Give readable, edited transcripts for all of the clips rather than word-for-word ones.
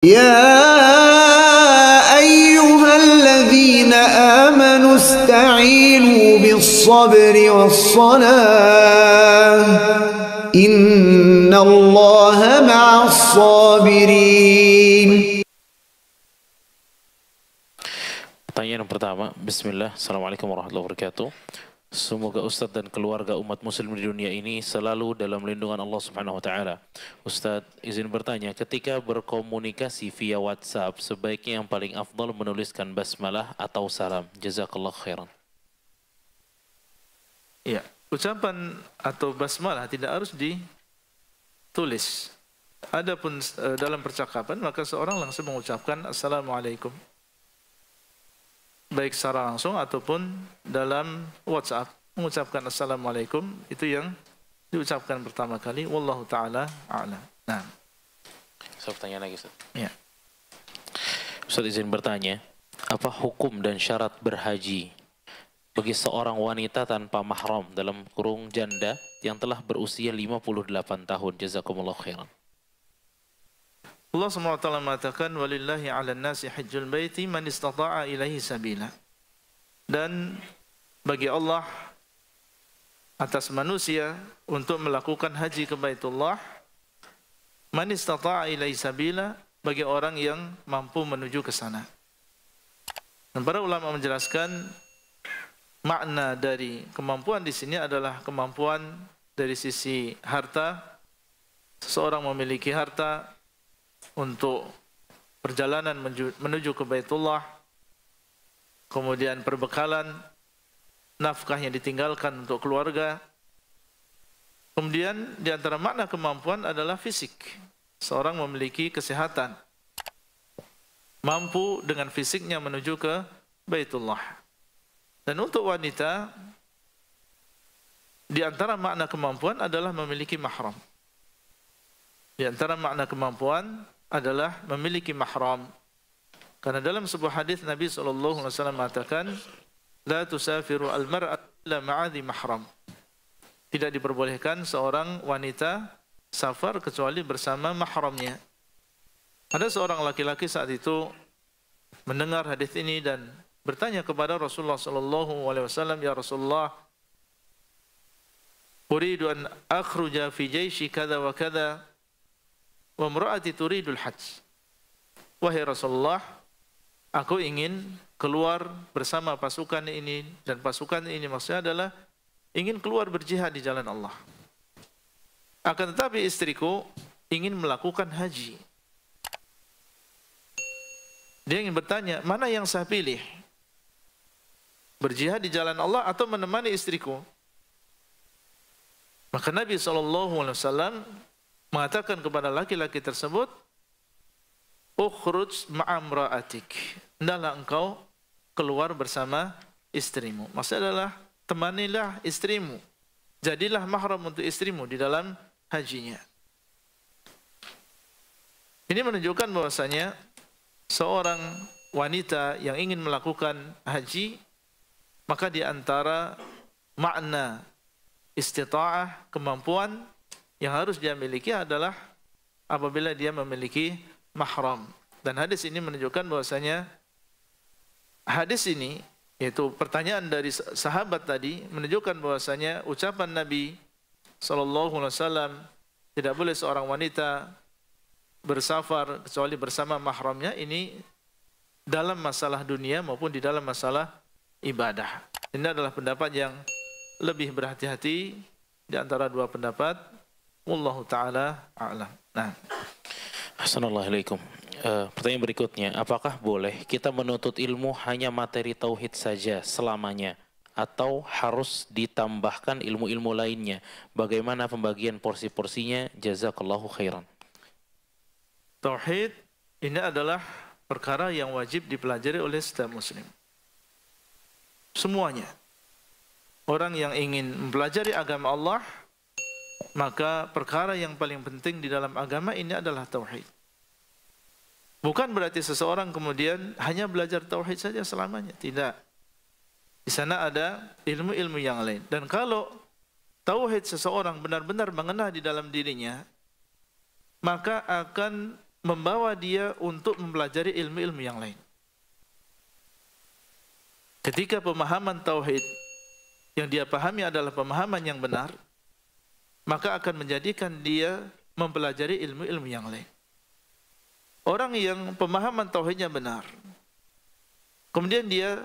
يا أيها الذين آمنوا استعينوا بالصبر والصلاة إن الله مع الصابرين. Pertanyaan yang pertama, Bismillah, Assalamualaikum warahmatullahi wabarakatuh. Semoga Ustadz dan keluarga umat muslim di dunia ini selalu dalam lindungan Allah Subhanahu wa Ta'ala. Ustadz, izin bertanya, ketika berkomunikasi via WhatsApp, sebaiknya yang paling afdal menuliskan basmalah atau salam? Jazakallah khairan. Ya, ucapan atau basmalah tidak harus ditulis. Adapun dalam percakapan, maka seorang langsung mengucapkan Assalamualaikum. Baik secara langsung ataupun dalam WhatsApp mengucapkan Assalamualaikum, itu yang diucapkan pertama kali. Wallahu ta'ala a'lam. Nah, Saya bertanya lagi, Ustaz. ya. Ustaz izin bertanya, apa hukum dan syarat berhaji bagi seorang wanita tanpa mahram dalam kurung janda yang telah berusia 58 tahun? Jazakumullah khairan. Allah SWT mengatakan walillahi 'alan nasi hajjul baiti man istata'a ilaihi sabila. Dan bagi Allah atas manusia untuk melakukan haji ke Baitullah, man istata'a ilaihi sabila, bagi orang yang mampu menuju ke sana. Dan para ulama menjelaskan makna dari kemampuan di sini adalah kemampuan dari sisi harta. Seseorang memiliki harta untuk perjalanan menuju ke Baitullah, kemudian perbekalan, nafkah yang ditinggalkan untuk keluarga. Kemudian di antara makna kemampuan adalah fisik. Seorang memiliki kesehatan, mampu dengan fisiknya menuju ke Baitullah. Dan untuk wanita, di antara makna kemampuan adalah memiliki mahram. Di antara makna kemampuan adalah memiliki mahram. Karena dalam sebuah hadis Nabi SAW mengatakan, la tusafiru al-mar'at illa ma'adhi mahram. Tidak diperbolehkan seorang wanita safar kecuali bersama mahramnya. Ada seorang laki-laki saat itu mendengar hadis ini dan bertanya kepada Rasulullah SAW, ya Rasulullah, uridu an akhruja fi jaishi kada wa kada, wa imra'ati turidul hajj. Wahai Rasulullah, aku ingin keluar bersama pasukan ini, dan pasukan ini maksudnya adalah ingin keluar berjihad di jalan Allah. Akan tetapi istriku ingin melakukan haji. Dia ingin bertanya, mana yang saya pilih? Berjihad di jalan Allah atau menemani istriku? Maka Nabi SAW mengatakan kepada laki-laki tersebut, ukhruj ma'amra'atik, hendaklah engkau keluar bersama istrimu. Maksudnya adalah temanilah istrimu, jadilah mahram untuk istrimu di dalam hajinya. Ini menunjukkan bahwasanya seorang wanita yang ingin melakukan haji, maka di antara makna istita'ah, kemampuan yang harus dia miliki adalah apabila dia memiliki mahram. Dan hadis ini menunjukkan bahwasanya hadis ini, yaitu pertanyaan dari sahabat tadi, menunjukkan bahwasanya ucapan Nabi SAW, tidak boleh seorang wanita bersafar kecuali bersama mahramnya, ini dalam masalah dunia maupun di dalam masalah ibadah. Ini adalah pendapat yang lebih berhati-hati di antara dua pendapat. Wallahu ta'ala a'lam. Nah, Assalamualaikum. Pertanyaan berikutnya, apakah boleh kita menuntut ilmu hanya materi tauhid saja selamanya, atau harus ditambahkan ilmu-ilmu lainnya? Bagaimana pembagian porsi-porsinya? Jazakallahu khairan. tauhid ini adalah perkara yang wajib dipelajari oleh setiap muslim. Semuanya. Orang yang ingin mempelajari agama Allah, maka perkara yang paling penting di dalam agama ini adalah tauhid. Bukan berarti seseorang kemudian hanya belajar tauhid saja selamanya. Tidak. Di sana ada ilmu-ilmu yang lain. Dan kalau tauhid seseorang benar-benar mengena di dalam dirinya, maka akan membawa dia untuk mempelajari ilmu-ilmu yang lain. Ketika pemahaman tauhid yang dia pahami adalah pemahaman yang benar, maka akan menjadikan dia mempelajari ilmu-ilmu yang lain. Orang yang pemahaman tauhidnya benar, kemudian dia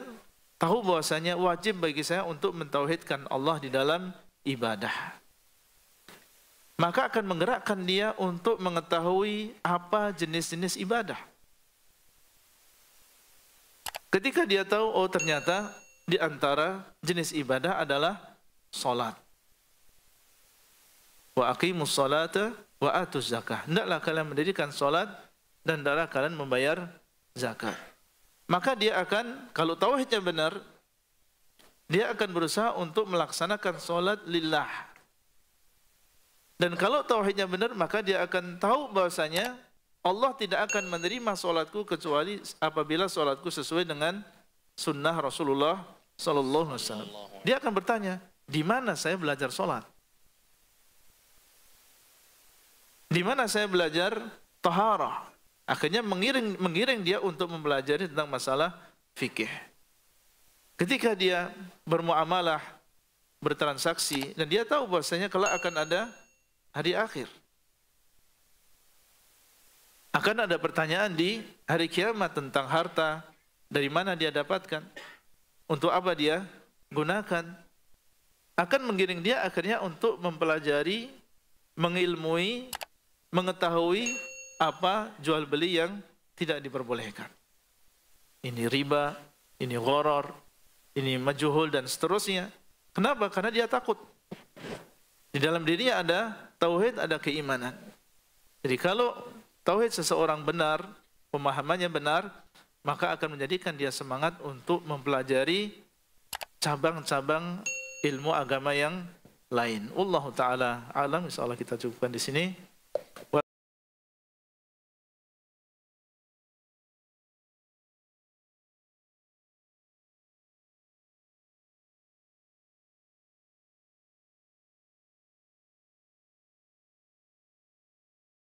tahu bahwasanya wajib bagi saya untuk mentauhidkan Allah di dalam ibadah, maka akan menggerakkan dia untuk mengetahui apa jenis-jenis ibadah. Ketika dia tahu, oh ternyata di antara jenis ibadah adalah salat. Wa aqimus salata wa atuz zakah. Hendaklah kalian mendirikan salat dan hendaklah kalian membayar zakat. Maka dia akan, kalau tauhidnya benar, dia akan berusaha untuk melaksanakan salat lillah. Dan kalau tauhidnya benar, maka dia akan tahu bahwasanya Allah tidak akan menerima salatku kecuali apabila salatku sesuai dengan sunnah Rasulullah sallallahu alaihi wasallam. Dia akan bertanya, di mana saya belajar salat? Di mana saya belajar taharah? Akhirnya mengiring dia untuk mempelajari tentang masalah fikih. Ketika dia bermuamalah, bertransaksi, dan dia tahu bahwasanya kelak akan ada hari akhir, akan ada pertanyaan di hari kiamat tentang harta, dari mana dia dapatkan, untuk apa dia gunakan, akan menggiring dia akhirnya untuk mempelajari, mengilmui, mengetahui apa jual beli yang tidak diperbolehkan. Ini riba, ini gharar, ini majhul dan seterusnya. Kenapa? Karena dia takut. Di dalam dirinya ada tauhid, ada keimanan. Jadi kalau tauhid seseorang benar, pemahamannya benar, maka akan menjadikan dia semangat untuk mempelajari cabang-cabang ilmu agama yang lain. Wallahu taala alam. Insyaallah kita cukupkan di sini.